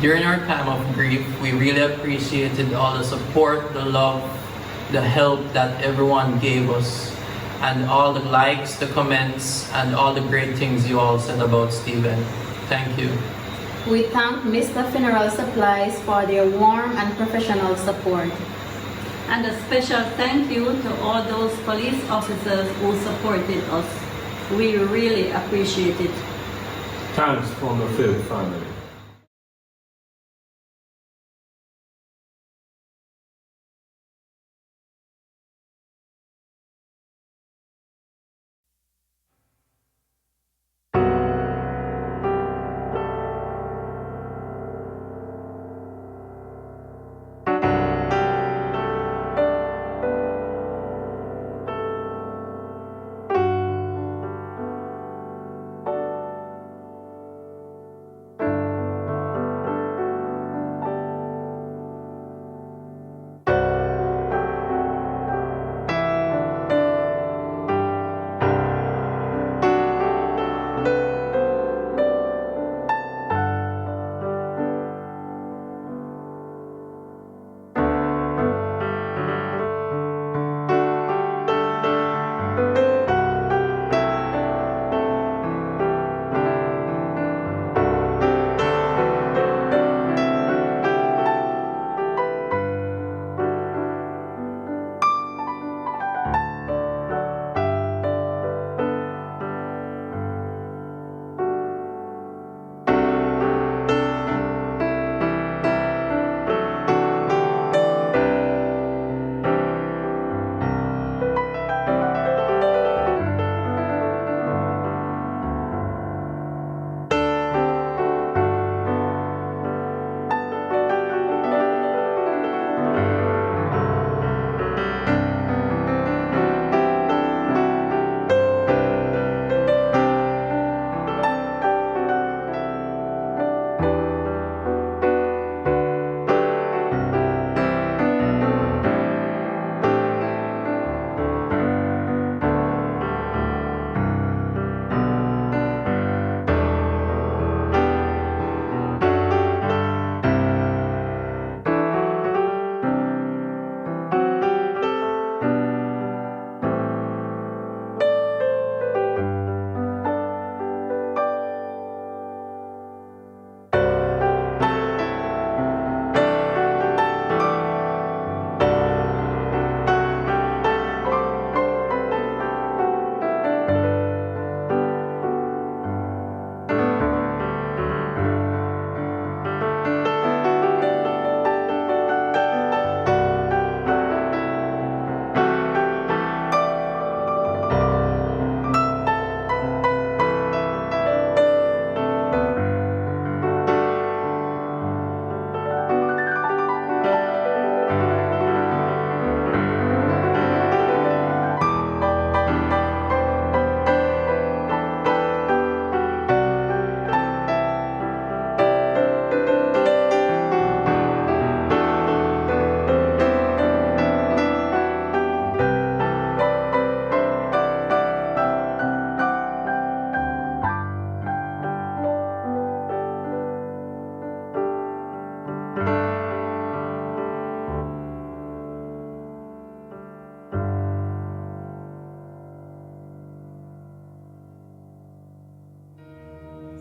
During our time of grief, we really appreciated all the support, the love, the help that everyone gave us, and all the likes, the comments, and all the great things you all said about Steven. Thank you. We thank Mr. Funeral Supplies for their warm and professional support. And a special thank you to all those police officers who supported us. We really appreciate it. Thanks from the Philp family.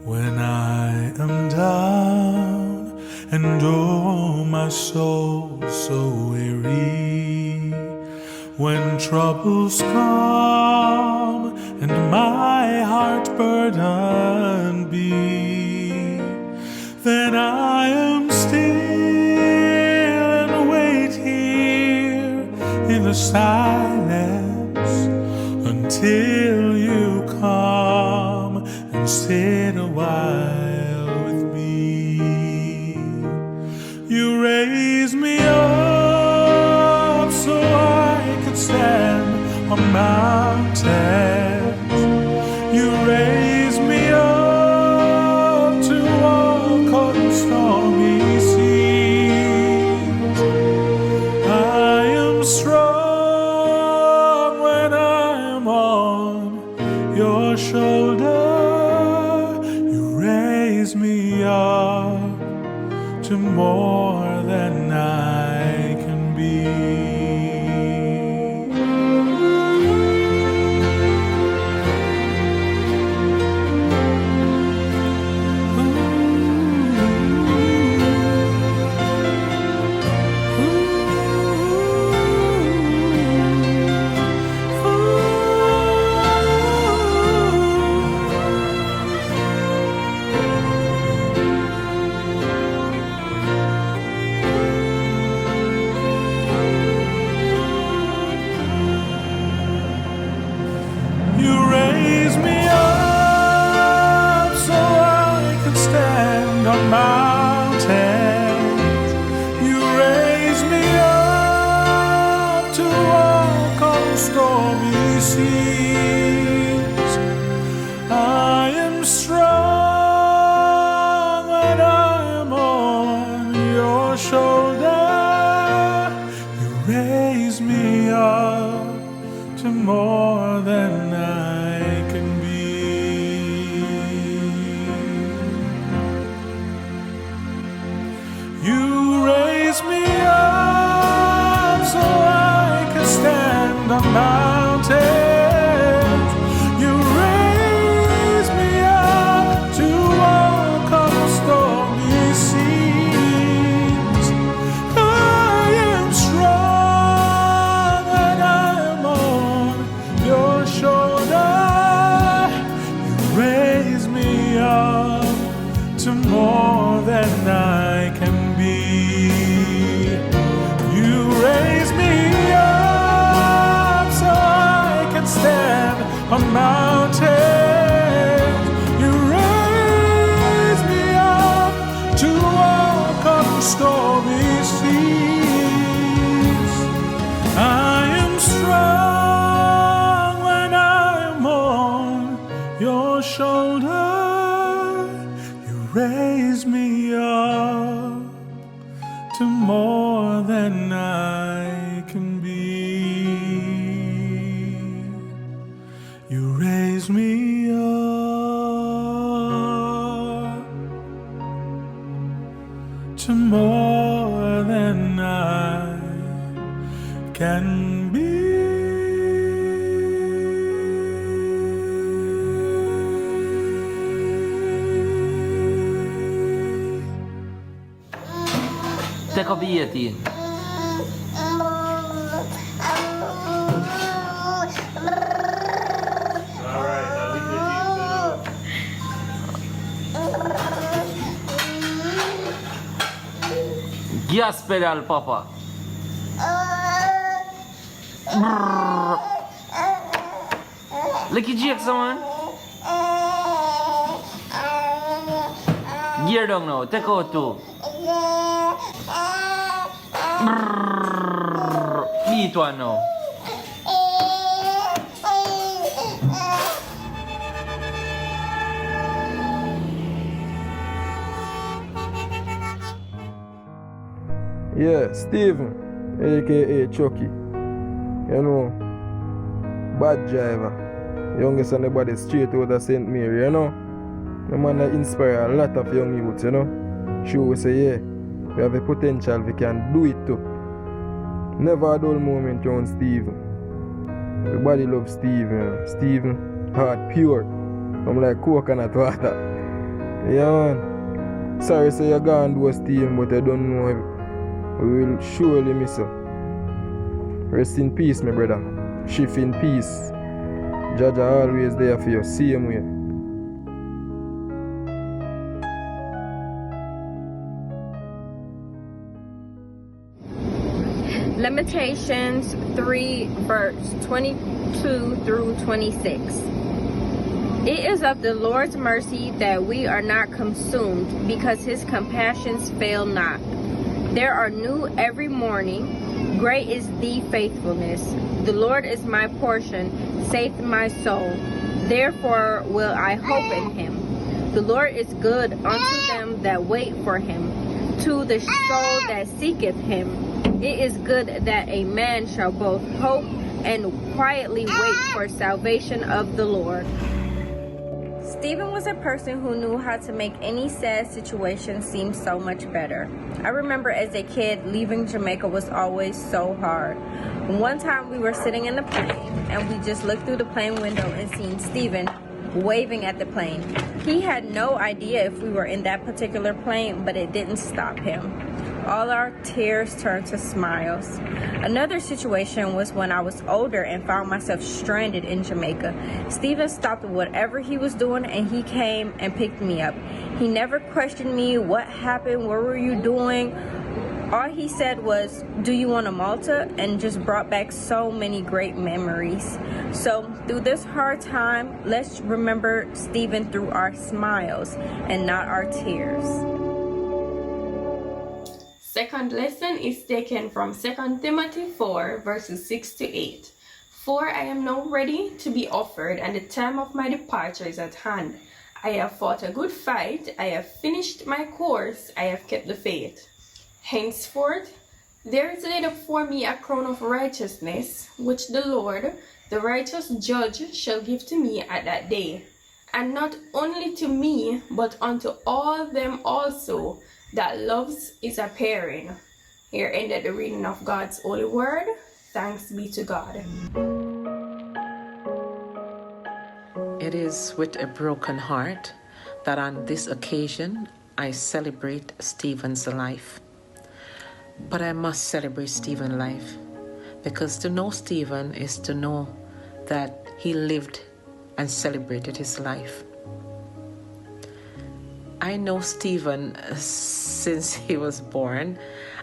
When I am down and oh my soul so weary, when troubles come and my heart burdened be, then I am still and wait here in the silence until you come and sit a while with me. You raise me up so I could stand on mountains. You raise me up to walk on stormy seas. I am strong when I am on to more than I can be. Take up the 18. Gas pedal, Papa. Lucky Jake, someone. Gear down now. Take out 2. Beat one now. Yeah, Stephen, aka Trucky. You know, bad driver. Youngest anybody straight out of St. Mary, you know. The man that inspire a lot of young youths, you know. Sure, we say, yeah, we have a potential, we can do it too. Never a dull moment around Stephen. Everybody loves Stephen. Stephen, heart pure. I'm like coconut water. Yeah, man. Sorry, say you're gone to Stephen, but I don't know. We will surely miss you. Rest in peace, my brother. Shift in peace. Jaja always there for you. Same way. Lamentations 3 verse 22 through 26. It is of the Lord's mercy that we are not consumed, because his compassions fail not. There are new every morning. Great is the faithfulness. The Lord is my portion, saith my soul. Therefore will I hope in him. The Lord is good unto them that wait for him, to the soul that seeketh him. It is good that a man shall both hope and quietly wait for salvation of the Lord. Stephen was a person who knew how to make any sad situation seem so much better. I remember as a kid, leaving Jamaica was always so hard. One time we were sitting in the plane and we just looked through the plane window and seen Stephen waving at the plane. He had no idea if we were in that particular plane, but it didn't stop him. All our tears turned to smiles. Another situation was when I was older and found myself stranded in Jamaica. Stephen stopped whatever he was doing and he came and picked me up. He never questioned me, what happened, what were you doing? All he said was, do you want a Malta? And just brought back so many great memories. So through this hard time, let's remember Stephen through our smiles and not our tears. Second lesson is taken from 2 Timothy 4 verses 6 to 8. For I am now ready to be offered, and the time of my departure is at hand. I have fought a good fight, I have finished my course, I have kept the faith. Henceforth, there is laid up for me a crown of righteousness, which the Lord, the righteous judge, shall give to me at that day. And not only to me, but unto all them also that loves is appearing. Here ended the reading of God's holy word. Thanks be to God. It is with a broken heart that on this occasion I celebrate Stephen's life. But I must celebrate Stephen's life because to know Stephen is to know that he lived and celebrated his life. I know Stephen since he was born.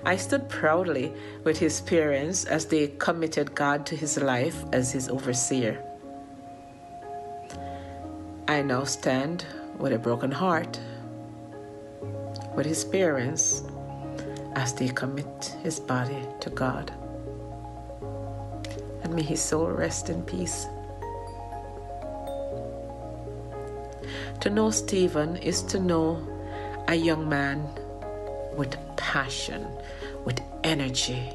I stood proudly with his parents as they committed God to his life as his overseer. I now stand with a broken heart with his parents as they commit his body to God. And may his soul rest in peace. To know Stephen is to know a young man with passion, with energy.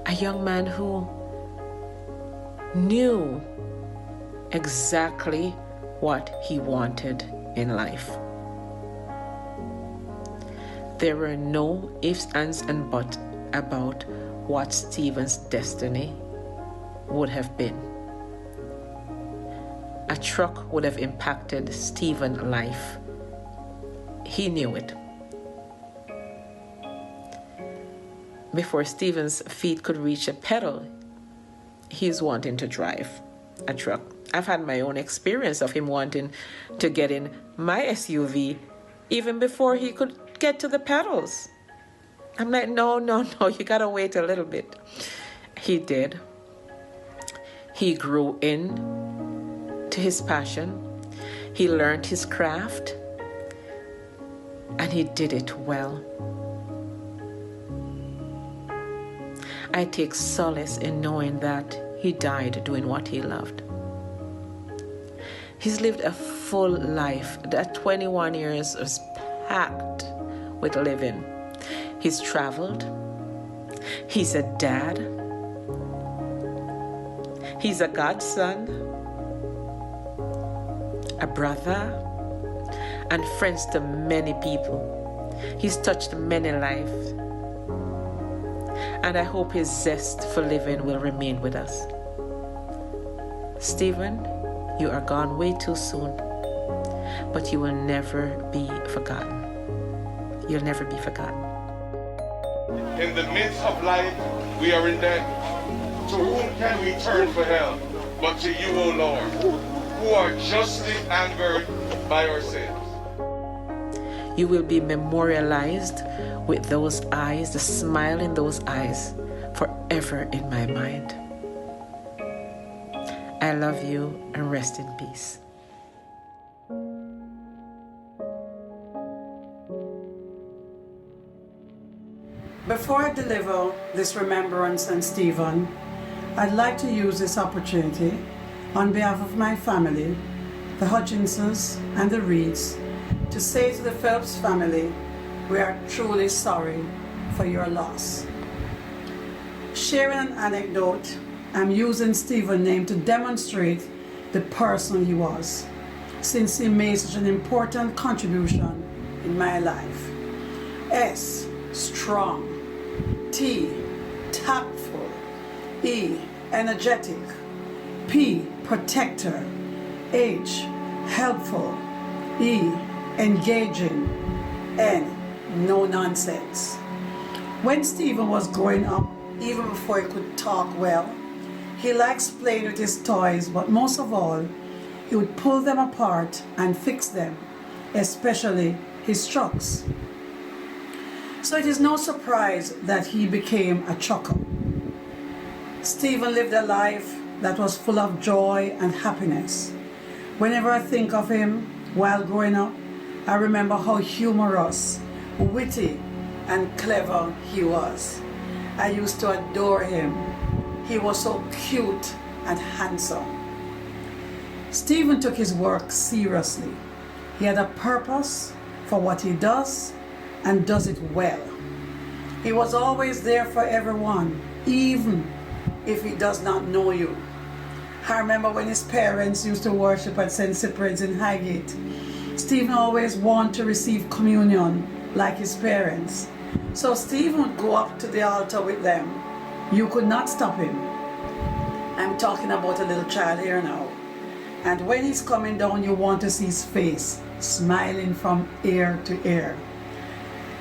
A young man who knew exactly what he wanted in life. There were no ifs, ands, and buts about what Stephen's destiny would have been. A truck would have impacted Stephen's life. He knew it. Before Stephen's feet could reach a pedal, he's wanting to drive a truck. I've had my own experience of him wanting to get in my SUV even before he could get to the pedals. I'm like, no, you gotta wait a little bit. He did. He grew in to his passion. He learned his craft and he did it well. I take solace in knowing that he died doing what he loved. He's lived a full life. That 21 years was packed with living. He's traveled. He's a dad. He's a godson, a brother, and friends to many people. He's touched many lives. And I hope his zest for living will remain with us. Stephen, you are gone way too soon, but you will never be forgotten. You'll never be forgotten. In the midst of life, we are in debt. To whom can we turn for help but to you, O Lord, who are justly angered by our sins? You will be memorialized with those eyes, the smile in those eyes, forever in my mind. I love you and rest in peace. Before I deliver this remembrance on Stephen, I'd like to use this opportunity on behalf of my family, the Hutchinsons and the Reeds, to say to the Philp's family, we are truly sorry for your loss. Sharing an anecdote, I'm using Stephen's name to demonstrate the person he was, since he made such an important contribution in my life. S, strong. T, tactful. E, energetic. P, protector. H, helpful. E, engaging. N, no nonsense. When Stephen was growing up, even before he could talk well, he likes playing with his toys, but most of all, he would pull them apart and fix them, especially his trucks. So it is no surprise that he became a trucker. Stephen lived a life that was full of joy and happiness. Whenever I think of him while growing up, I remember how humorous, witty, and clever he was. I used to adore him. He was so cute and handsome. Stephen took his work seriously. He had a purpose for what he does and does it well. He was always there for everyone, even if he does not know you. I remember when his parents used to worship at S.T.E.P.H.E.N in Highgate. Stephen always wanted to receive communion like his parents. So Stephen would go up to the altar with them. You could not stop him. I'm talking about a little child here now. And when he's coming down, you want to see his face, smiling from ear to ear.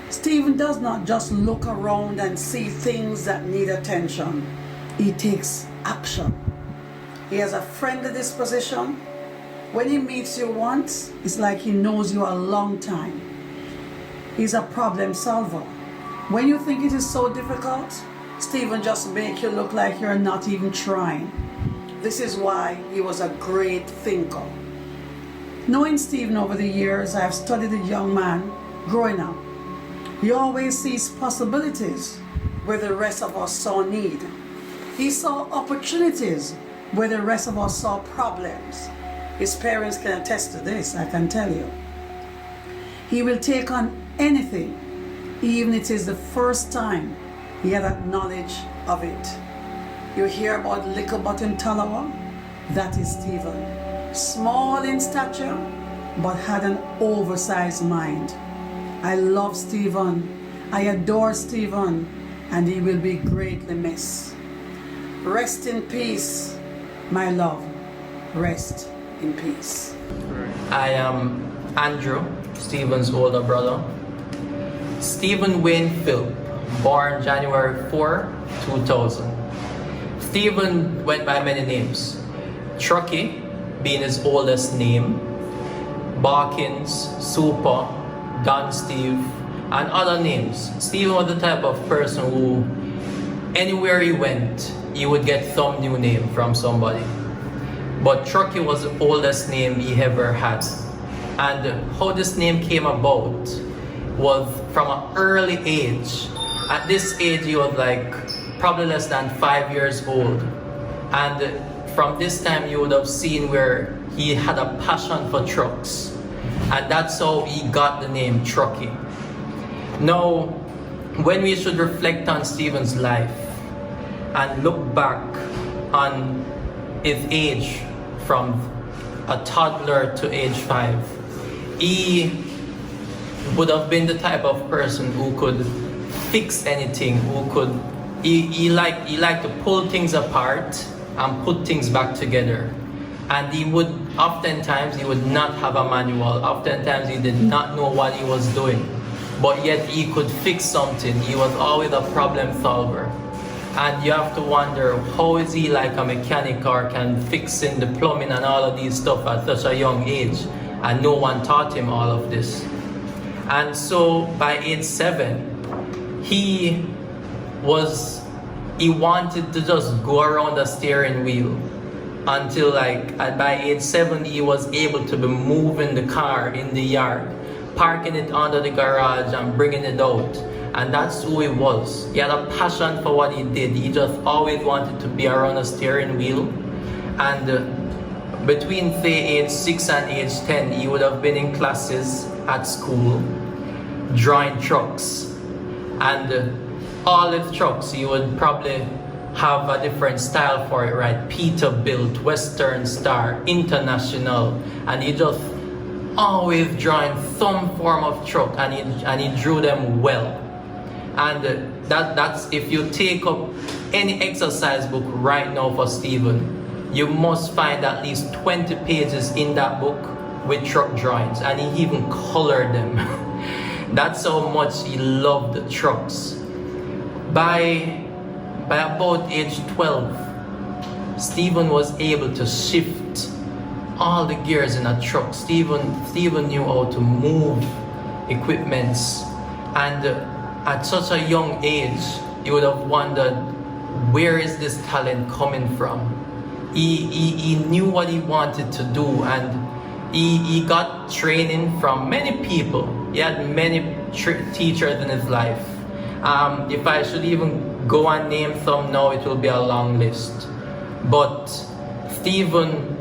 Stephen does not just look around and see things that need attention. He takes action. He has a friendly disposition. When he meets you once, it's like he knows you a long time. He's a problem solver. When you think it is so difficult, Stephen just makes you look like you're not even trying. This is why he was a great thinker. Knowing Stephen over the years, I have studied a young man growing up. He always sees possibilities where the rest of us saw need. He saw opportunities where the rest of us saw problems. His parents can attest to this, I can tell you. He will take on anything, even if it is the first time he had that knowledge of it. You hear about Little Button Talawa? That is Stephen. Small in stature, but had an oversized mind. I love Stephen. I adore Stephen, and he will be greatly missed. Rest in peace, my love. Rest in peace. I am Andrew, Stephen's older brother. Stephen Wayne Philp, born January 4, 2000. Stephen went by many names. Trucky being his oldest name, Barkins, Super, Don Steve, and other names. Stephen was the type of person who, anywhere he went, he would get some new name from somebody. But Trucky was the oldest name he ever had. And how this name came about was from an early age. At this age, he was like probably less than 5 years old. And from this time, you would have seen where he had a passion for trucks. And that's how he got the name Trucky. Now, when we should reflect on Stephen's life and look back on his age from a toddler to age 5, he would have been the type of person who could fix anything, he liked to pull things apart and put things back together. And he would not have a manual. Oftentimes he did not know what he was doing, but yet he could fix something. He was always a problem solver. And you have to wonder, how is he like a mechanic or can fix in the plumbing and all of these stuff at such a young age, and no one taught him all of this. And so by age 7, he wanted to just go around the steering wheel until by age 7 he was able to be moving the car in the yard, parking it under the garage and bringing it out. And that's who he was. He had a passion for what he did. He just always wanted to be around a steering wheel. And between say age 6 and age 10, he would have been in classes at school drawing trucks. And all his trucks, he would probably have a different style for it, right? Peterbilt, Western Star, International, and he just always drawing some form of truck, and he drew them well. And that's if you take up any exercise book right now for Stephen, you must find at least 20 pages in that book with truck drawings, and he even colored them. That's how much he loved the trucks. By about age 12, Stephen was able to shift all the gears in a truck. Stephen knew how to move equipments, and at such a young age, you would have wondered, where is this talent coming from? He knew what he wanted to do, and he got training from many people. He had many teachers in his life. If I should even go and name some now, it will be a long list. But Stephen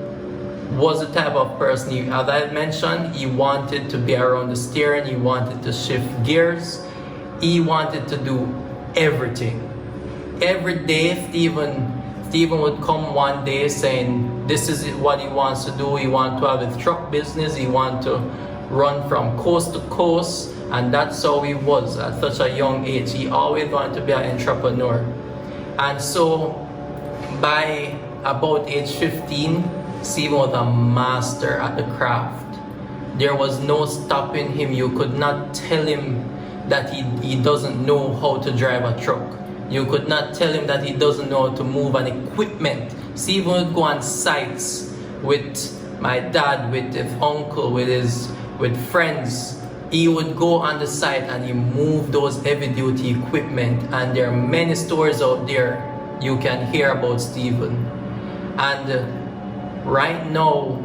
was the type of person, as I mentioned, he wanted to be around the steering, he wanted to shift gears, he wanted to do everything. Every day, Stephen would come one day saying this is what he wants to do. He wants to have his truck business, he wants to run from coast to coast, and that's how he was at such a young age. He always wanted to be an entrepreneur. And so by about age 15, Stephen was a master at the craft. There was no stopping him. You could not tell him that he doesn't know how to drive a truck. You could not tell him that he doesn't know how to move an equipment. Stephen would go on sites with my dad, with his uncle, with friends. He would go on the site and he moved those heavy duty equipment, and there are many stories out there you can hear about Stephen. And right now,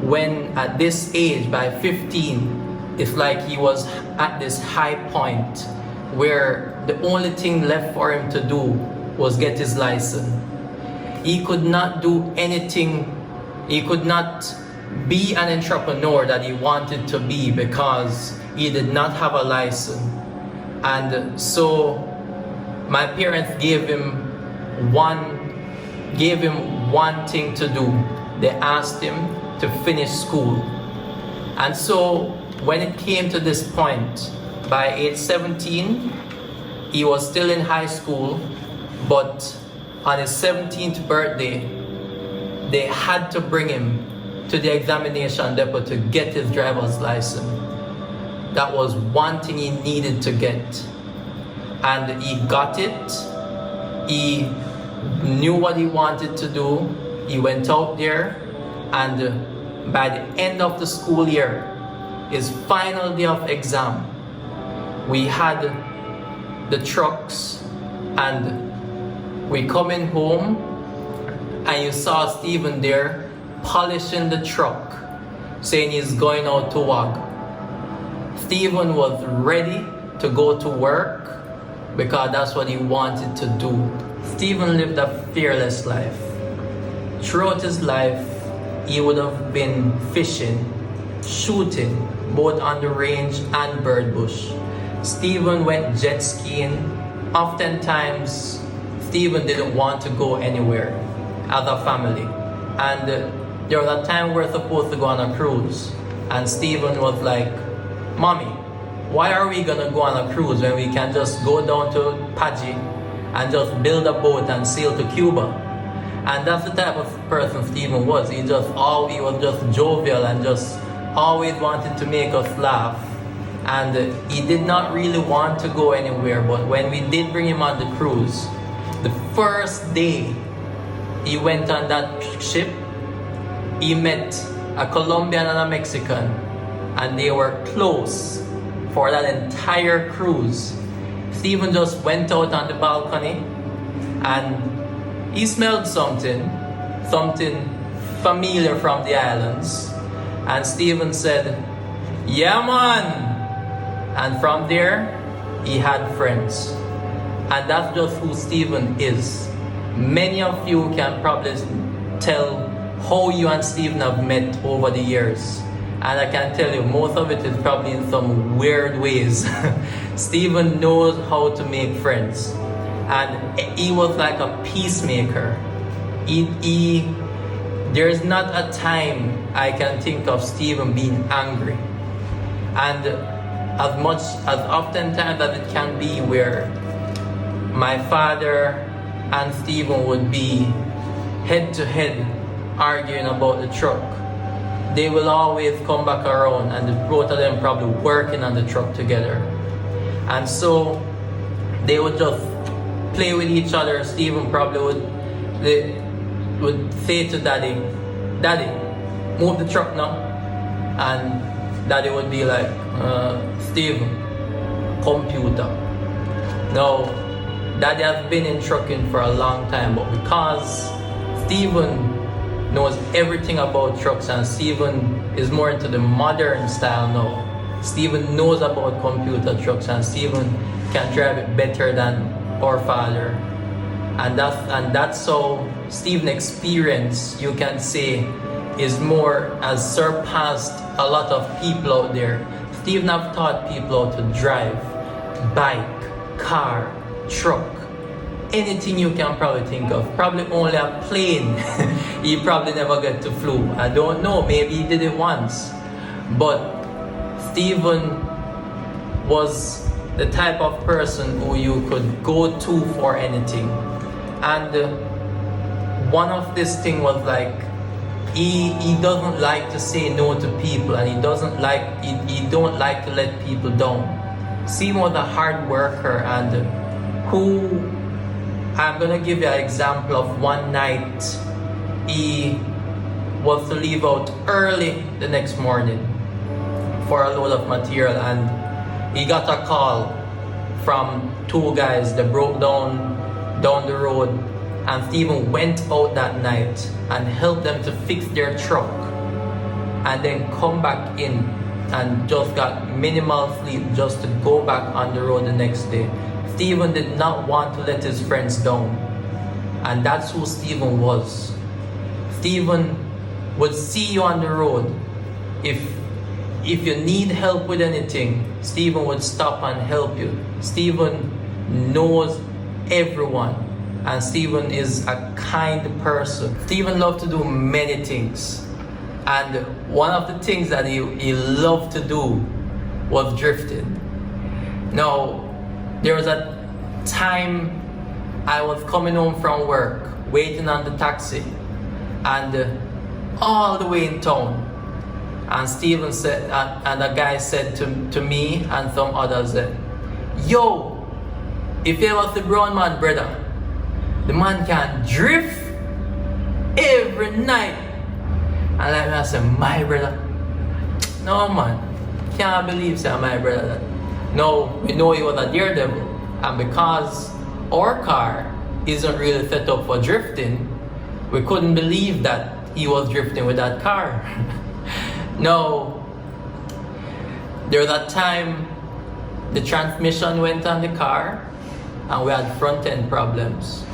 when at this age, by 15, it's like he was at this high point where the only thing left for him to do was get his license. He could not do anything, he could not be an entrepreneur that he wanted to be because he did not have a license. And so my parents gave him one thing to do. They asked him to finish school. And so when it came to this point, by age 17, he was still in high school, but on his 17th birthday, they had to bring him to the examination depot to get his driver's license. That was one thing he needed to get. And he got it. He knew what he wanted to do. He went out there, and by the end of the school year, his final day of exam, we had the trucks, and we coming home, and you saw Stephen there polishing the truck, saying he's going out to work. Stephen was ready to go to work because that's what he wanted to do. Stephen lived a fearless life. Throughout his life, he would have been fishing, shooting, both on the range and bird bush. Stephen went jet skiing. Oftentimes, Stephen didn't want to go anywhere as a family. And there was a time we were supposed to go on a cruise. And Stephen was like, "Mommy, why are we gonna go on a cruise when we can just go down to S.T.E.P.H.E.N and just build a boat and sail to Cuba?" And that's the type of person Stephen was. He was just jovial and just always wanted to make us laugh. And he did not really want to go anywhere, but when we did bring him on the cruise, the first day he went on that ship, he met a Colombian and a Mexican, and they were close for that entire cruise. Stephen just went out on the balcony and he smelled something familiar from the islands, and Stephen said, "Yeah, man." And from there, he had friends. And that's just who Stephen is. Many of you can probably tell how you and Stephen have met over the years. And I can tell you, most of it is probably in some weird ways. Stephen knows how to make friends. and he was like a peacemaker. There's not a time I can think of Stephen being angry. And as oftentimes as it can be where my father and Stephen would be head to head arguing about the truck, they will always come back around, and the both of them probably working on the truck together. And so they would just play with each other. Stephen probably would say to Daddy, move the truck now. And Daddy would be like, Stephen, computer. Now, Daddy has been in trucking for a long time, but because Stephen knows everything about trucks and Stephen is more into the modern style now, Stephen knows about computer trucks and Stephen can drive it better than our father. And that's how Stephen's experience, you can say, has surpassed a lot of people out there. Stephen have taught people how to drive, bike, car, truck, anything you can probably think of. Probably only a plane he probably never get to flew. I don't know, maybe he did it once. But Stephen was the type of person who you could go to for anything. And one of this thing was like, he doesn't like to say no to people, and he don't like to let people down. Stephen was a hard worker, and I'm gonna give you an example of one night he was to leave out early the next morning for a load of material, and he got a call from two guys that broke down the road, and Stephen went out that night and helped them to fix their truck and then come back in and just got minimal sleep just to go back on the road the next day. Stephen did not want to let his friends down, and that's who Stephen was. Stephen would see you on the road. If you need help with anything, Stephen would stop and help you. Stephen knows everyone, and Stephen is a kind person. Stephen loved to do many things, and one of the things that he loved to do was drifting. Now, there was a time I was coming home from work, waiting on the taxi, and all the way in town, and Stephen said, and a guy said to me and some others, yo, if you was the brown man, brother, the man can drift every night. And I said, my brother? No, man, can't believe say my brother. No, we know he was a daredevil, and because our car isn't really set up for drifting, we couldn't believe that he was drifting with that car. No, there was a time the transmission went on the car and we had front end problems.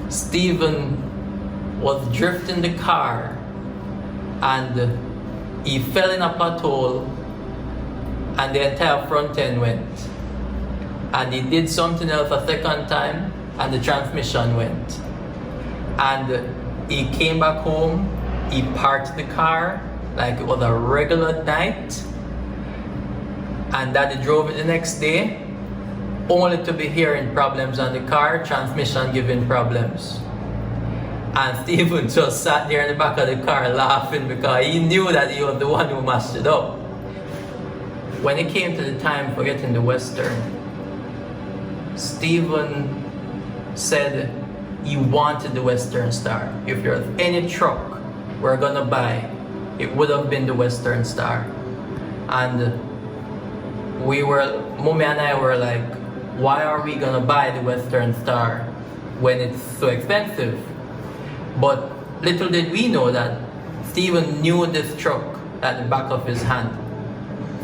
Stephen was drifting the car and he fell in a pothole and the entire front end went. And he did something else a second time and the transmission went. And he came back home, he parked the car like it was a regular night, and Daddy drove it the next day, only to be hearing problems on the car, transmission giving problems. And Stephen just sat there in the back of the car laughing because he knew that he was the one who messed it up. When it came to the time for getting the Western, Stephen said he wanted the Western Star. If there's any truck we're gonna buy, it would have been the Western Star. And Mommy and I were like, why are we gonna buy the Western Star when it's so expensive? But little did we know that Stephen knew this truck at the back of his hand.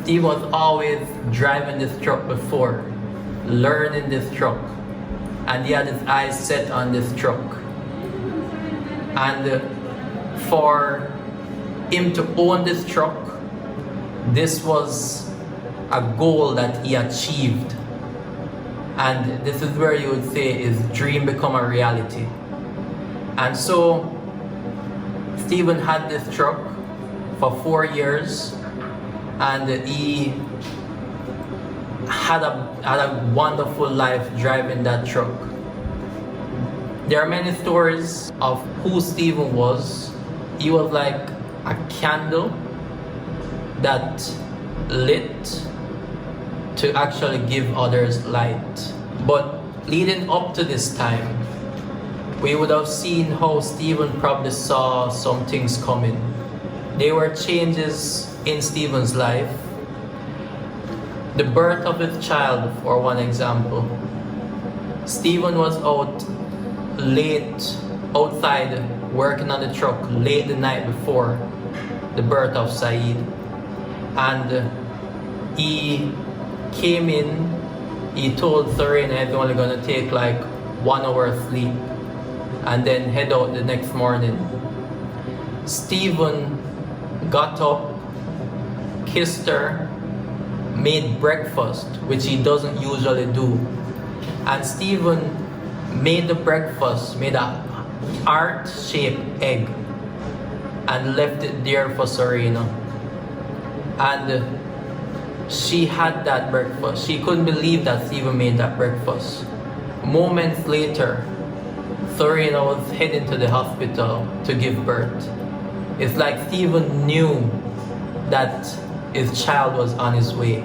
Steve was always driving this truck before, learning this truck, and he had his eyes set on this truck. And for him to own this truck, this was a goal that he achieved. And this is where you would say his dream become a reality. And so Stephen had this truck for 4 years, and he had a wonderful life driving that truck. There are many stories of who Stephen was. He was like a candle that lit to actually give others light. But leading up to this time, we would have seen how Stephen probably saw some things coming. There were changes in Stephen's life. The birth of his child, for one example. Stephen was out late, outside, working on the truck late the night before the birth of Saeed. And he came in, he told Serena he's only gonna take like 1 hour sleep and then head out the next morning. Stephen got up, kissed her, made breakfast, which he doesn't usually do. And Stephen made the breakfast, made a heart-shaped egg and left it there for Serena. And she had that breakfast. She couldn't believe that Stephen made that breakfast. Moments later, Serena was heading to the hospital to give birth. It's like Stephen knew that his child was on his way.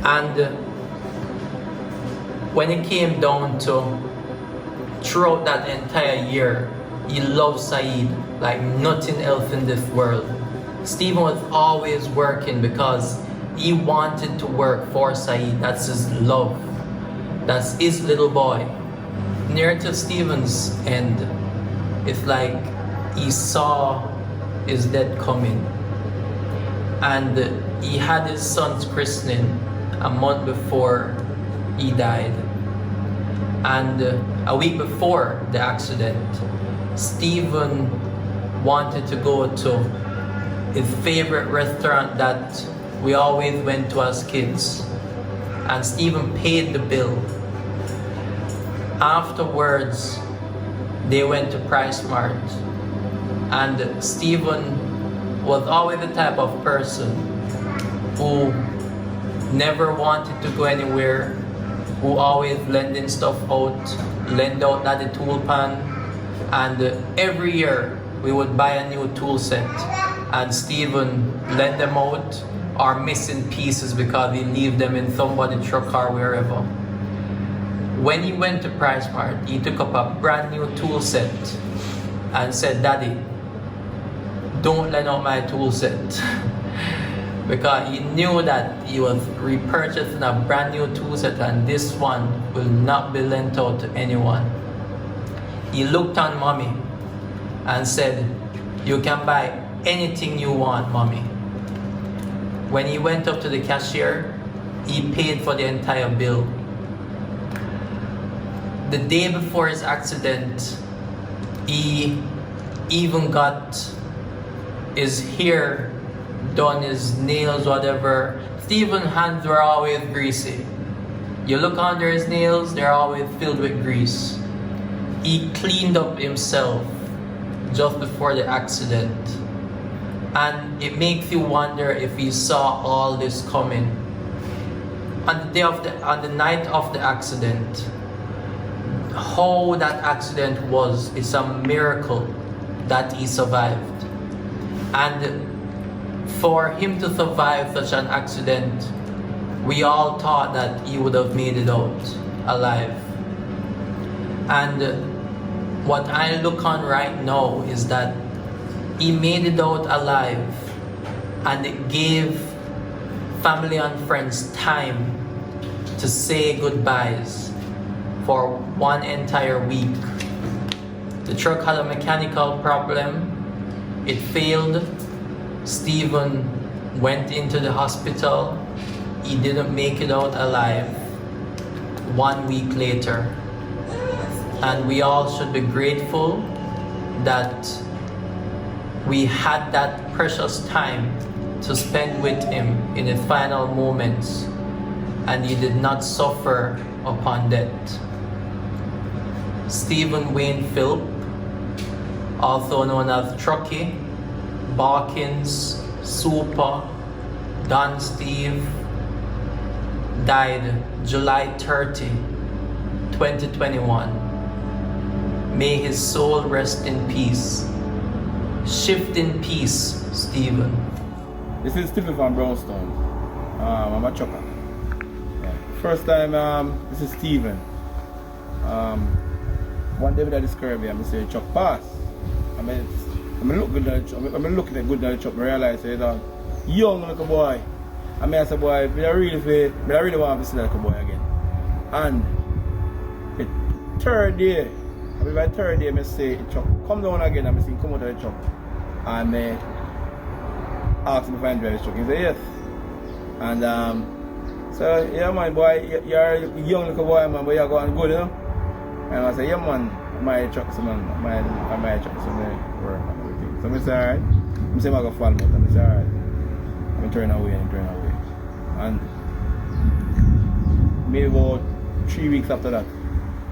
And when it came down to, throughout that entire year, he loved Saeed like nothing else in this world. Stephen was always working because he wanted to work for Saeed. That's his love. That's his little boy. Near to Stephen's end, it's like he saw his death coming. And he had his son's christening a month before he died. And a week before the accident, Stephen wanted to go to his favorite restaurant that we always went to as kids. And Stephen paid the bill. Afterwards, they went to Price Mart. And Stephen was always the type of person who never wanted to go anywhere, who always lending stuff out, lend out at the tool pan. And every year we would buy a new tool set and Stephen lend them out or missing pieces because he leave them in somebody's truck or wherever. When he went to Price Mart, he took up a brand new tool set and said, "Daddy, don't lend out my tool set." Because he knew that he was repurchasing a brand new tool set and this one will not be lent out to anyone. He looked on Mommy and said, "You can buy anything you want, Mommy." When he went up to the cashier, he paid for the entire bill. The day before his accident, he even got his hair done, his nails, whatever. Stephen's hands were always greasy. You look under his nails, they're always filled with grease. He cleaned up himself just before the accident. And it makes you wonder if he saw all this coming. On the night of the accident, how that accident was, it's a miracle that he survived. And for him to survive such an accident, we all thought that he would have made it out alive. And what I look on right now is that he made it out alive, and it gave family and friends time to say goodbyes for one entire week. The truck had a mechanical problem. It failed. Stephen went into the hospital. He didn't make it out alive 1 week later. And we all should be grateful that we had that precious time to spend with him in his final moments. and he did not suffer upon death. Stephen Wayne Philp, also known as Trucky, Barkins, Super, Don Steve, died July 30, 2021. May his soul rest in peace. Shift in peace, Stephen. This is Stephen from Brownstone. I'm a trucker. First time, this is Stephen. One day when I describe me, I'm say truck pass. I'm looking at good at the truck. I realize he's a young little boy. I say, boy, I really want to see that little boy again. And the third day, by third day, I say, truck, come down again. I say, come out of the truck. And I asked him if I can drive the truck. He said, yes. And so, yeah, man, boy, you're a young little boy, man, but you're going good, you know? And I said, yeah, man, my trucks, man, my trucks, so I work and everything. So I say, alright. I say, I'm going to fall out. I say, alright. I'm turn away. And maybe about 3 weeks after that,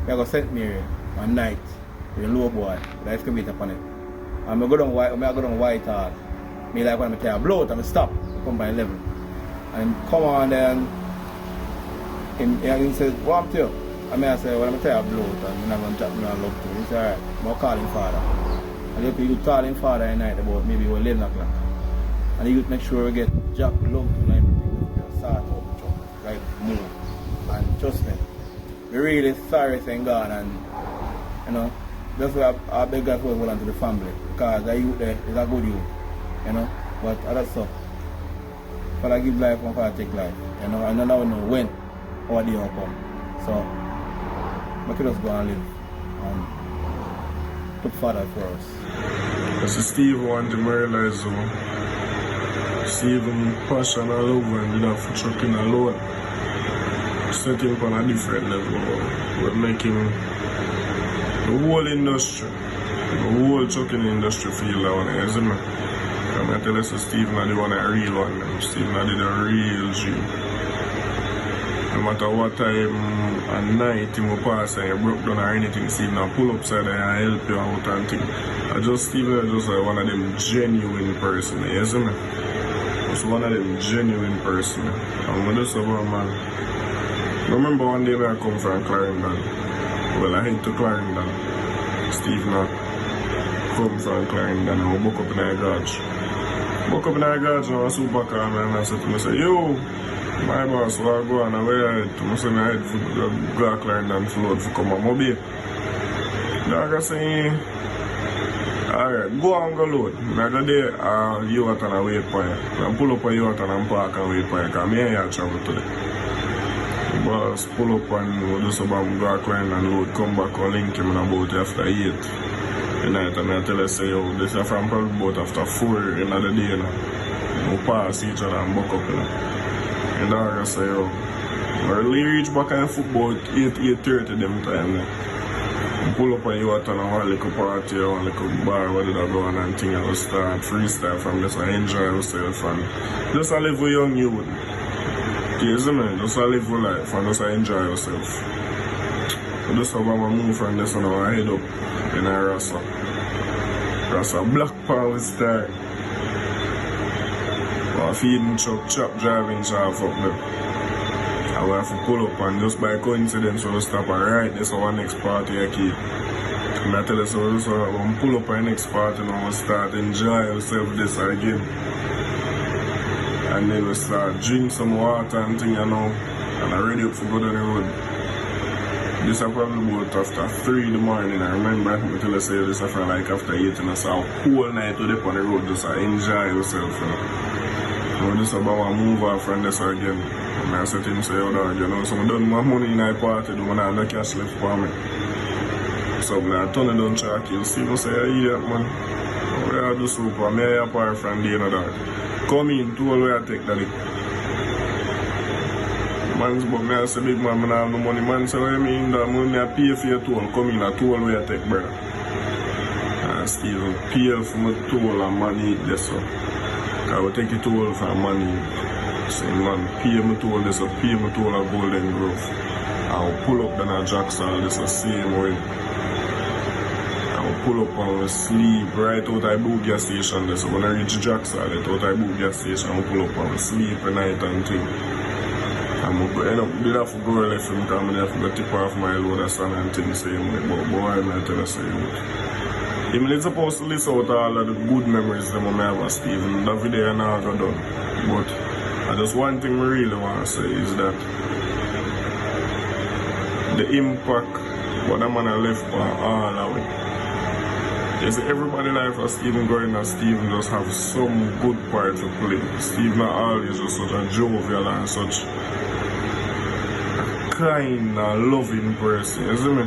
I go St. Mary one night with a low boy, with an excavator upon it. And I go down Whitehall. Me like when I tell a blow out and I stop, come by 11. And come on then, he says, what up to you? I say, well, I'm tell you a blow out and I'm not going to chat me and love to. He said, alright, I'm going to call him father. And if you call him father at night about maybe 11 o'clock. And you make sure we get Jack love to and everything. Start out the truck, like move. And trust me, we're really sorry thank God, and you know, that's why I beg God to hold on to the family. Because the youth there is a good youth, you know. But that's so. Father give life and Father take life. You know, and I don't know when or the day will come. So we can just go and live and put Father for us. This is Steve want to realize Stephen passion and love and did that for trucking alone. Set him on a different level. We're making the whole industry, the whole trucking industry feel that one, isn't it? I'm going to tell you, Stephen are the one a real one. Stephen are the real G. No matter what time and night he will pass and you broke down or anything, Stephen will pull up side and help you out and things. Stephen is just one of them genuine person, isn't it? Just one of them genuine person. And when this about man, I remember one day when I come from Clarendon. Well, I head to Clarendon. Steve not come from Clarendon and we book up in our garage. Book up in our garage and I was super calm and I said to me, yo, my boss, where I go and where I head to? I said, I head to go to Clarendon float to come on my baby. Dog I say, alright, go and go load. I go there, you at and wait for you. I pull up a you at and park and wait for you because me and you travel today. Boss pull up and we'll do some go to Clarendon and load, come back and link him in about after 8 the night. And I tell you, say, yo, this is from probably about after 4 in the day. You know. We'll pass each other and buck up. You know. And dog I say, yo, we reach back in football 8:30 them time. You know. Pull up on you at and one little party or one little bar where did I go on and thing and we'll start freestyle from this and enjoy yourself and just a live with young youth. Yes, man, just a live with life and just enjoy yourself. So just have a move from this one and I head up in a Rasa. Black Power style. Or feeding truck, chop driving shaft up there. I will have to pull up and just by coincidence we'll stop and right this is our next party I keep. And I tell you so we'll pull up our next party and we'll start enjoy ourselves this again. And then we'll start drink some water and thing, you know. And I'm ready up for go down the road. This is probably about after 3 in the morning. I remember until I say this after like after 8 and I saw a whole night to dip on the road just enjoy yourself. You know. So this is about to move off from this again. And I said to him, say, oh dog, you know, so I done my money in my party, do I have no cash left for me. So I turn it down Trucky, you see me say, yeah man, we are do super, me a part from the other dog. Come in, tool where I take that. Man's but me I say, big man, I have no money. Man say, what you mean that money I pay for your tool, come in a tool where I take, brother. And Steve, pay for my tool and money this so. I will take it tool for money. Saying, man, pay me toll this, pay me toll a Golden Grove. I'll pull up then a Jackson, this the same way. I'll pull up and we sleep right out of the gas station. So when I reach Jackson, I let out of the gas station, I'll pull up and we sleep at night and thing. And I end up did have to go left him because I have to go tip off my load of sand and things same way. But boy, I tell you say it. Even it's supposed to list out all of the good memories that I have of Stephen. That video I never got done. But just one thing I really want to say is that the impact what the man left on all of it. Yes, everybody life as Stephen going and Stephen just have some good part to play. Stephen always just such a jovial and such kind and loving person, you see me?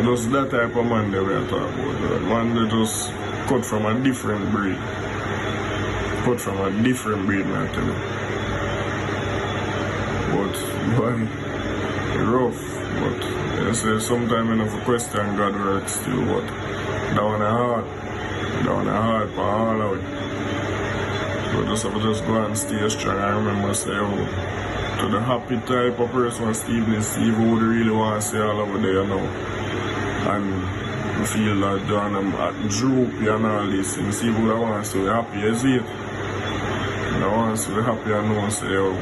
Just that type of man that we are talking about. Man that just cut from a different breed. Cut from a different breed, man, I tell you. But, boy, rough. But, you say, sometimes enough question God works still, but down the heart for all of it. But just have to just go and stay strong. I remember say, oh, to the happy type of person Steve would really want to say all over there now. And I feel that John I'm droopy and all this things. Steve would want to say happy, is it? I want to say happy and know say, oh,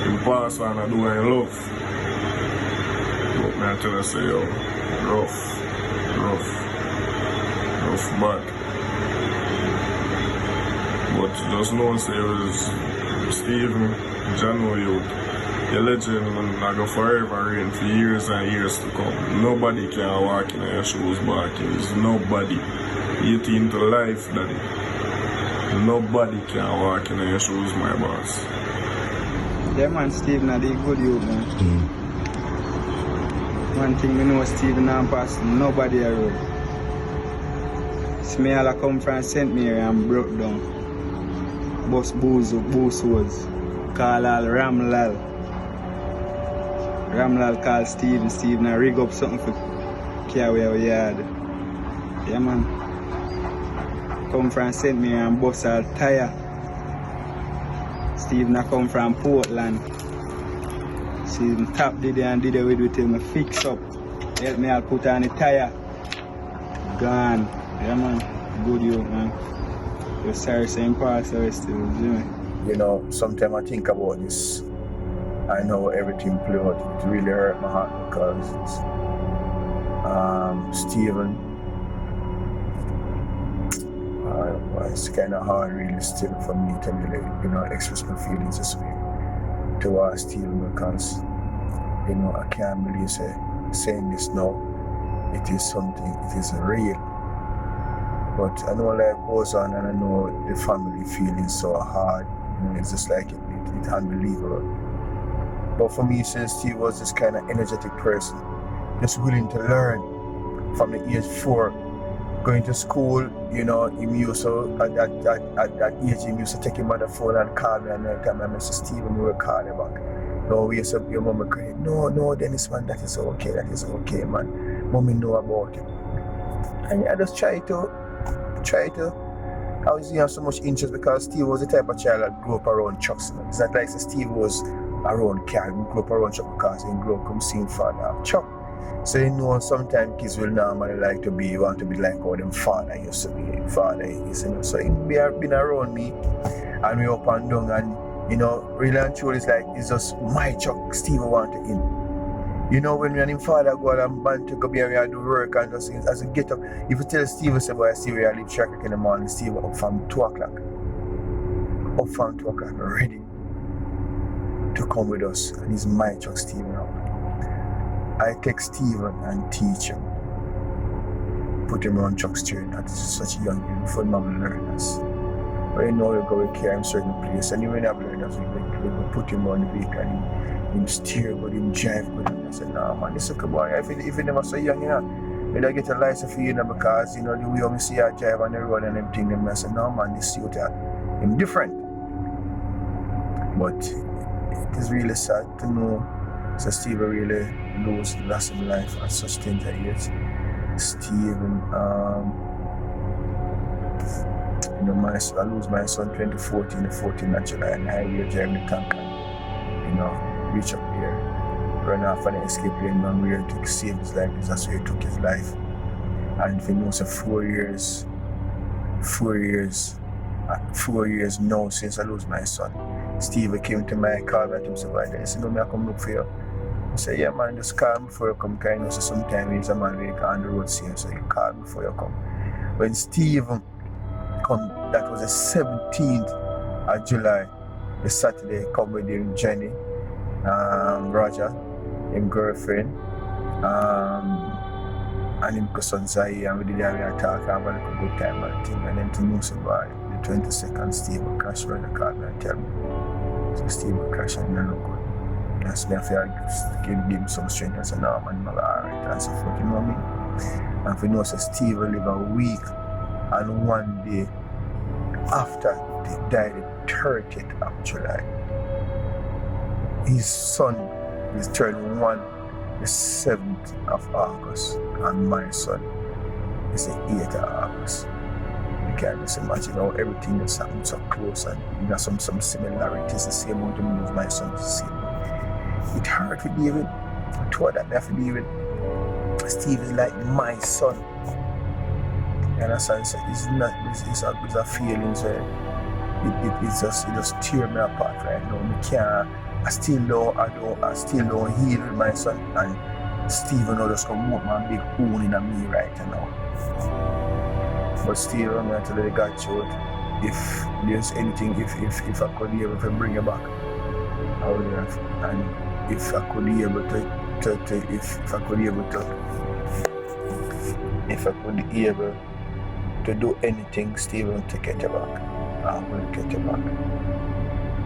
you pass on and do what you love. But I tell you say, oh, rough bad. But just know say it was Stephen, Jano youth, the legend man, I go forever reign for years and years to come. Nobody can walk in your shoes back. It's nobody. You into life, daddy. Nobody can walk in your shoes, my boss. Yeah man, Stephen, I did good youth, man. One thing we know, Stephen and pass nobody around. Me all come from St. Mary and broke down. Bus booze words. Call all Ramlal. Ramlal call Stephen. Stephen I rig up something for carry our yard. Yeah man. Come from St. Mary and bus all tire. Stephen I come from Portland. Stephen tap did it and did it with him fix up. Help me I'll put on the tire. Gone. Yeah man, good you man. You're sorry saying pass the rest of it. You know, sometimes I think about this. I know everything played out. It really hurt my heart because Stephen, it's kind of hard really still for me to really, express my feelings this way towards Stephen because, I can't believe saying this now. It is something, it is real. But I know life goes on and I know the family feeling so hard. It's just like it's unbelievable. But for me, since Steve was this kind of energetic person, just willing to learn from the age 4, going to school, he used to, at that age, he used to take him on the phone and call me and every time I Mr. Steven, we will call him back. No, we used to, your mama crying, no, Dennis, man, that is okay, man. Mommy know about it. And I just try to I was have so much interest because Steve was the type of child that grew up around trucks. It's not like Steve was around car, he grew up around truck because he grew up from seeing father have truck. So sometimes kids will normally want to be like how them father used to be. Father is, So he been around me and we up and down and really and truly it's just my truck Steve want to in. When me and him father go out and band to go be able to do work and just as a get up, if you tell Steve, say, boy, Steve, I leave track in the morning, Steve up from 2 o'clock. Up from 2 o'clock, ready to come with us. And he's my truck, Steve now. I take Steven and teach him. Put him on truck steering. That is such a young, beautiful man learners. But you go with care in certain place. And even have learners, we put him on the vehicle and him steer good, him drive good. And I said, nah man, this is a good boy. If you never so young, maybe I get a license for you because the way I see I drive on the road and everything, and I said, no man, this youth him different. But it is really sad to know so Steve really lost his life at such tender age. Stephen, You know, I lose my son 2014, the 14th of July, and highway driving the tank and, you know, reach up there. Run off an escape lane man where to save his life. That's where he took his life. And if you know, so 4 years now since I lose my son. Steve came to my car and said, I said, no, I come look for you. I said, yeah man, just call me before you come, because you know, so sometimes he's a man where you can on the road see him, so you call me before you come. When Steve come, that was the 17th of July, the Saturday, come with him, Jenny, Roger, his girlfriend, and him cousin Zai, and we did have a talk and have a good time and thing. And then to know somebody, the 22nd, Steve crashed around the car and tell me. So Steve crashed and no good. That's me, I feel give him some strength and say, no man, I'm alright and so forth, you know what I mean? And if you know, so Steve will live a week and 1 day after he died, the 30th of July. His son is turning 1 the 7th of August, and my son is the 8th of August. You can just imagine how everything is happening so close, and you know some similarities, the same amount of moves my son is the same. It hurt for David. I told that for David. Steve is like my son. You understand? So it's not, it's a feeling, so it just tear me apart right now. I still don't heal with my son, and Stephen will just come up my big wound in me right now. But still, I'm going to let God show it. If there's anything, if I could be able to bring you back, I would have. And if I could be able to do anything, Stephen, to get you back, I will get you back.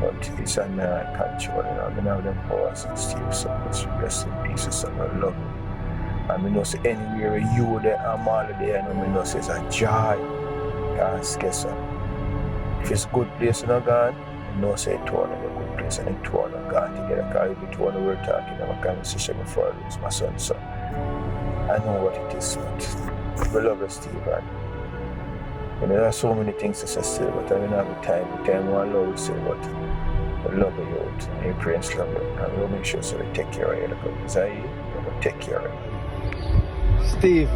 But it's under my control, you know. I have them powers and Steve so much. Rest in peace, son. I love you. And I know say anywhere you there, I'm all there, and I know say it's a joy. Guys, guess what? If it's a good place in a gone, I know say it was a good place, and it was not gone together, because if it was we're talking, I'm a conversation before I lose my son, so I know what it is, but we love you, Steve, and you know, there are so many things to say still, but I don't have the time one love to say, but I love you out, and you pray and love you, and we'll make sure so we take care of you, because I will take care of you. Steve,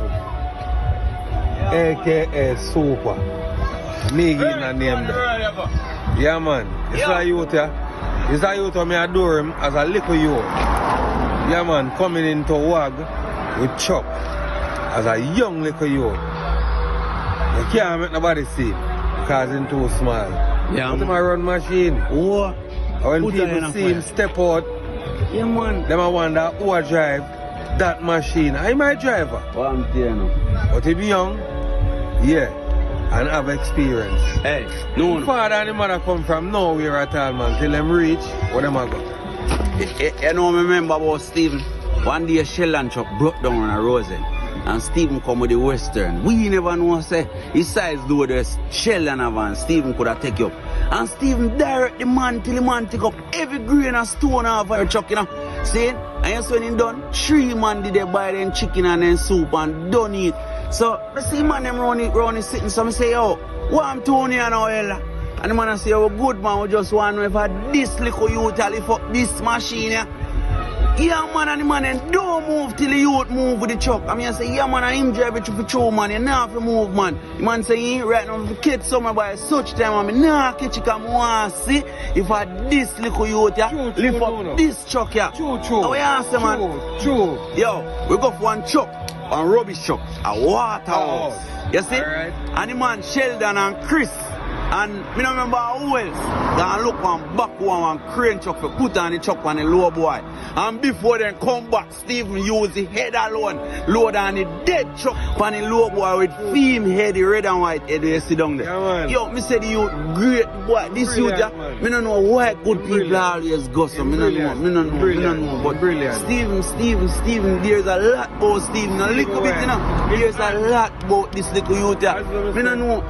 aka Super. Me give him a name there. Yeah man, it's a youth, yeah. It's a youth who I adore him as a little youth. Yeah man, coming into WAG with Chuck as a young little youth. You can't make nobody see him because he's too small. Yeah, but him a run machine. Oh. When people see him step out, yeah man, them a wonder who a drive that machine. I'm my driver. What I'm saying now. But he be young, yeah, and have experience. Hey, no. Father and the mother come from nowhere at all, man. Till them reach, where them a go? You know, I remember about Stephen. One day a shell and truck broke down on a Rosen. And Stephen come with the Western. We never know, say, his size do the shell and a van. Stephen could have take you up. And Stephen direct the man till the man take up every grain and stone off of the truck, you know. See? And yes, when he done, 3 man did they buy them chicken and then soup and done it. So, I see man them round it sitting, so I say, yo, what I'm doing here now, Ella? And the man I say, oh, good man, we just want to know if I this little youth lift up this machine here. Yeah, man, and the man then don't move till the youth move with the truck. I mean, I say, yeah, man, I him drive it to through, man. You not have to move, man. The man say, he ain't right now if you catch somewhere by such time, I mean, nah, catch it, come on, see? If I this little youth here, lift up this truck here. True. How you answer, man? True. Yo, we go for one truck, one rubbish truck, a water house. You see? Right. And the man, Sheldon and Chris. And me don't remember who else. Gonna look one back one crane truck for put on the truck on the low boy. And before then come back, Stephen use the head alone, load on the dead truck on the low boy with theme head, the red and white head you sit down there. Yeah, yo, me say the youth great boy. This youth, me don't know why good people always go so. Me don't know. But Stephen, there's a lot about Stephen. A little bit, you know. There's a lot about this little youth. Me don't know.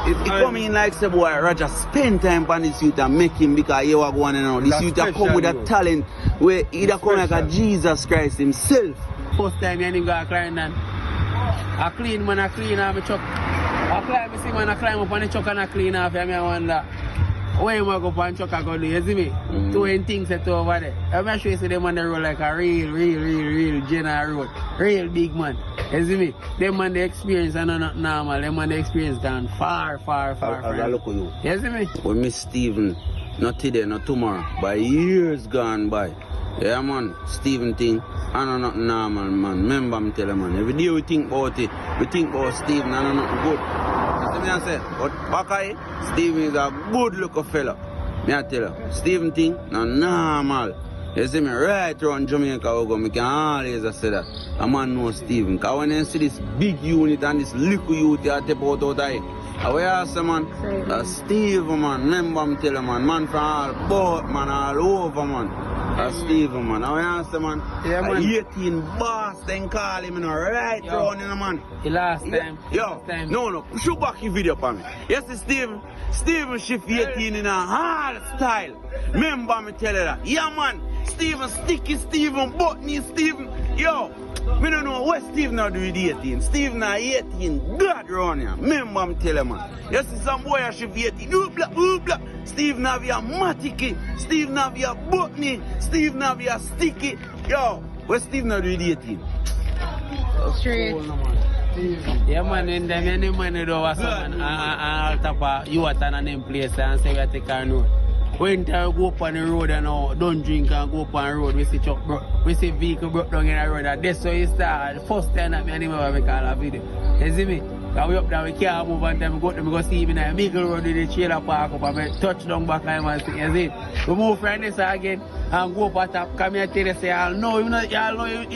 He come in like say boy, Roger spend time on this youth and make him because he was going on. This youth come with a talent where he come like a Jesus Christ himself. First time you ain't got a client then. I clean man, I clean on my truck. climb, I see man, I climb up on the truck and I clean off, and I wonder, where you go up on the truck and go do, you see me? Doing things that over there. I'm sure you see them on the road like a real general road. Real big man. You see me? Them man the experience are not normal. Them man the experience gone far. I look at you. You see me? We miss Stephen, not today, not tomorrow, by years gone by. Yeah man, Stephen thing, I know nothing normal man. Remember me tell you man, every day we think about it, we think about Stephen, I know nothing good. You see me I say, but back here, Stephen is a good looking fella. Me I tell you, Stephen thing, not normal. You see me, right around Jamaica, we go, me can always say that. A man know Stephen, because when you see this big unit and this little youth you step out of here, I will ask you man, that's Stephen man, remember me tell you man from all boat man, all over man. That's Stephen man, I will ask you man, yeah, man. 18 boss, then call him right around in the man. The last time. Yo, no, push back your video for me. Yes, Stephen shift 18 in a hard style. Remember me tell you that. Yeah man, Stephen sticky, Stephen Butney, Stephen. Yo, me don't know what Stephen now do with 18. Stephen now 18, God run here. Remember me tell you man. You see some boy a shift 18, oobla. Stephen have your Matiki, Stephen have your Butney, Stephen have your sticky. Yo, what Stephen now do with 18? Straight. Yeah man, and them any money do was someone I'll tap you at an name place and say we take our note. When time we go up on the road and don't drink and go up on the road, we see truck broke, we see vehicle broke down in the road, and that's how you start. The first time that me and him ever make all a video. You see me? Because we up there, we can't move on time, we go up there, we go see him in the vehicle road with the trailer park up and we touch down back and man see, you see? We move from this again and go up at top, come here tell you say, y'all know you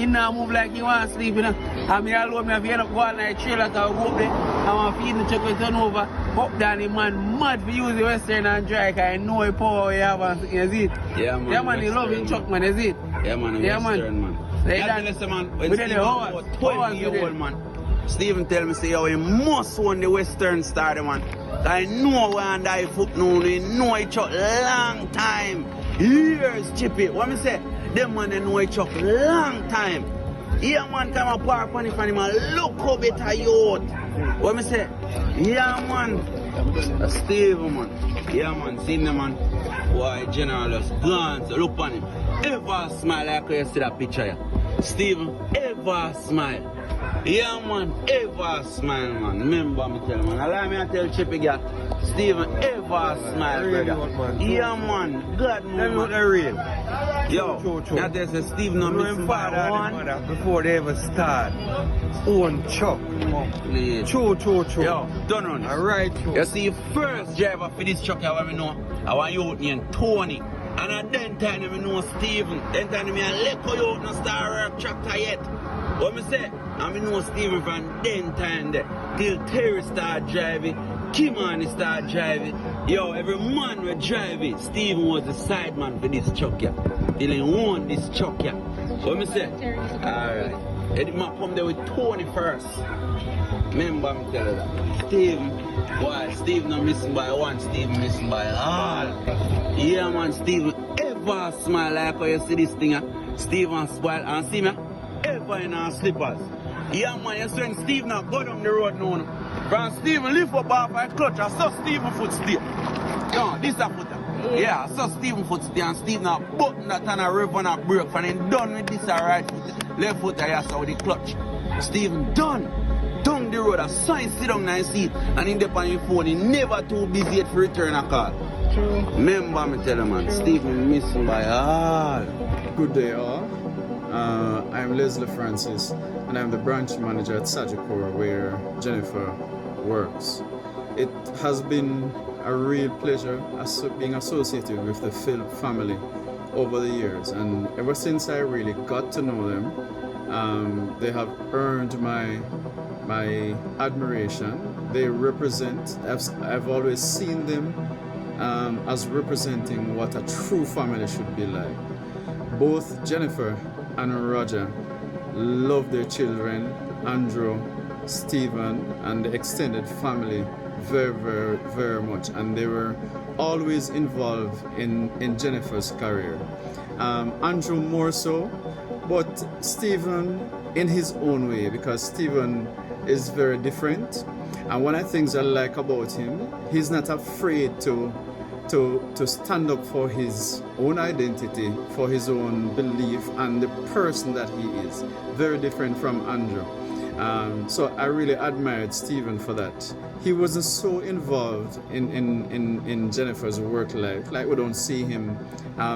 not move like you want to sleep, you know? And me alone, me have to end up going like a trailer because we go up there and I'm feeding the truck, we turn over, up down the man mad for use the Western and dry because I know the power we have and you see it? Yeah man, yeah, man, he love his truck man, you see it? Yeah man, Western man. So man, when Stephen was 12 years old man, Stephen tell me say, yo, he must own the Western Star man. I know when I foot now, he know he truck long time. Years chippy. What me say? Them man they know he truck long time. Yeah man come and park on the fan man, look how better youth. What me say? Yeah man. That's Stephen man. Yeah man, see him man. Why general just glance, look on him. Ever smile like you see that picture here. Stephen, ever smile. Yeah man, ever smile man. Remember me tell man. Allow me to tell Chippy girl. Stephen, ever smile brother. Yeah man, God know man. Real. Yo, that is a Stephen no missing by one. Before they ever start. Own truck. True. Yo, done on this. Alright. You see, first driver for this truck I want me know. I want you named Tony. And at then time I know Stephen. Then time I let you out no start work tractor yet. What me say? I know Stephen from then time there. Till Terry start driving, Kimani start driving. Yo, every man will drive it. Stephen was the side man for this truck here. He didn't want this truck here. What me say? Alright. Eddie man come there with Tony first. Remember me tell you that. Stephen, why? Stephen not missing by one, Stephen missing by all. Yeah man, Stephen ever smile like how you see this thing here. Stephen smile and see me ever in our slippers. Yeah man, you see when Stephen now go down the road now. From Stephen lift up off my clutch, I saw Stephen foot stay. No, this a foot. Yeah, I saw Stephen foot stay and Stephen now button that and a rev and a brake and then done with this right foot. Left foot I saw with the clutch. Stephen done. Down the road, I saw him sit down and see it and in the on his phone, he never too busy yet for return a call. True. Remember me tell you man, Stephen missing by all. Good day all. I'm Leslie Francis and I'm the branch manager at Sagicor where Jennifer works. It has been a real pleasure being associated with the Philp family over the years, and ever since I really got to know them, they have earned my admiration. They represent, I've always seen them as representing what a true family should be like. Both Jennifer and Roger love their children, Andrew, Stephen, and the extended family very much, and they were always involved in Jennifer's career. Andrew more so, but Stephen in his own way, because Stephen is very different. And one of the things I like about him, he's not afraid to stand up for his own identity, for his own belief, and the person that he is. Very different from Andrew. So I really admired Stephen for that. He wasn't so involved in Jennifer's work life, like we don't see him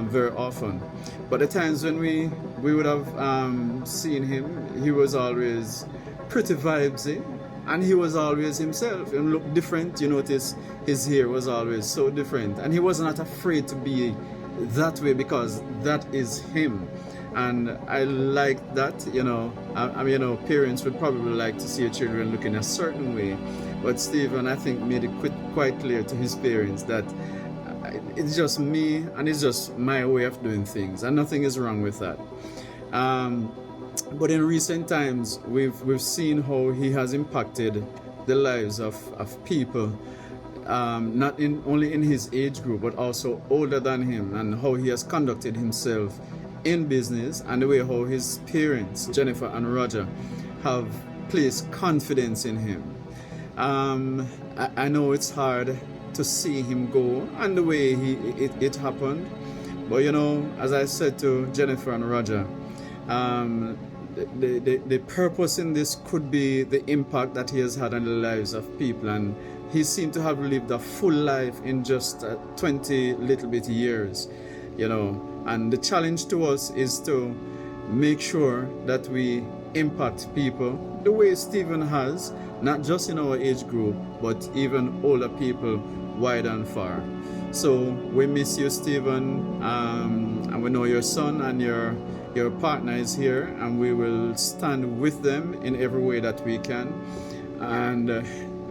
very often. But the times when we would have seen him, he was always pretty vibesy, and he was always himself and looked different. You notice his hair was always so different, and he was not afraid to be that way because that is him. And I like that, you know. Parents would probably like to see your children looking a certain way, but Stephen, I think, made it quite clear to his parents that it's just me and it's just my way of doing things, and nothing is wrong with that. But in recent times, we've seen how he has impacted the lives of people, not only in his age group, but also older than him, and how he has conducted himself in business, and the way how his parents, Jennifer and Roger, have placed confidence in him. I know it's hard to see him go and the way it happened, but you know, as I said to Jennifer and Roger, the purpose in this could be the impact that he has had on the lives of people, and he seemed to have lived a full life in just 20 little bit years, you know. And the challenge to us is to make sure that we impact people the way Stephen has, not just in our age group, but even older people wide and far. So we miss you, Stephen, and we know your son and your partner is here, and we will stand with them in every way that we can. And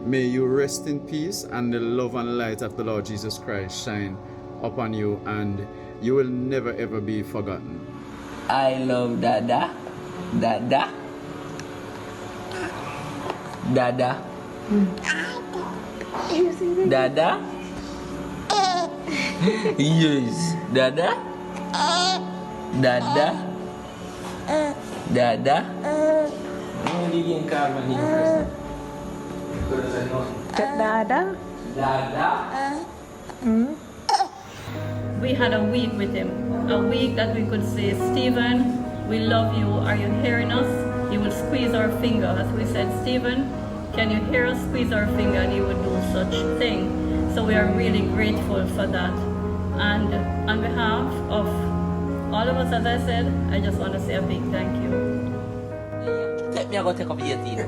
may you rest in peace, and the love and light of the Lord Jesus Christ shine upon you, and you will never ever be forgotten. I love Dada. Dada. Dada. Dada. Yes. Dada. Dada. Dada. Magiging karma niyo first. Dada. Dada. We had a week with him, a week that we could say, Stephen, we love you, are you hearing us? He would squeeze our finger. As we said, Stephen, can you hear us? Squeeze our finger, and he would do such thing. So we are really grateful for that. And on behalf of all of us, as I said, I just want to say a big thank you. Let me go take up your teeth.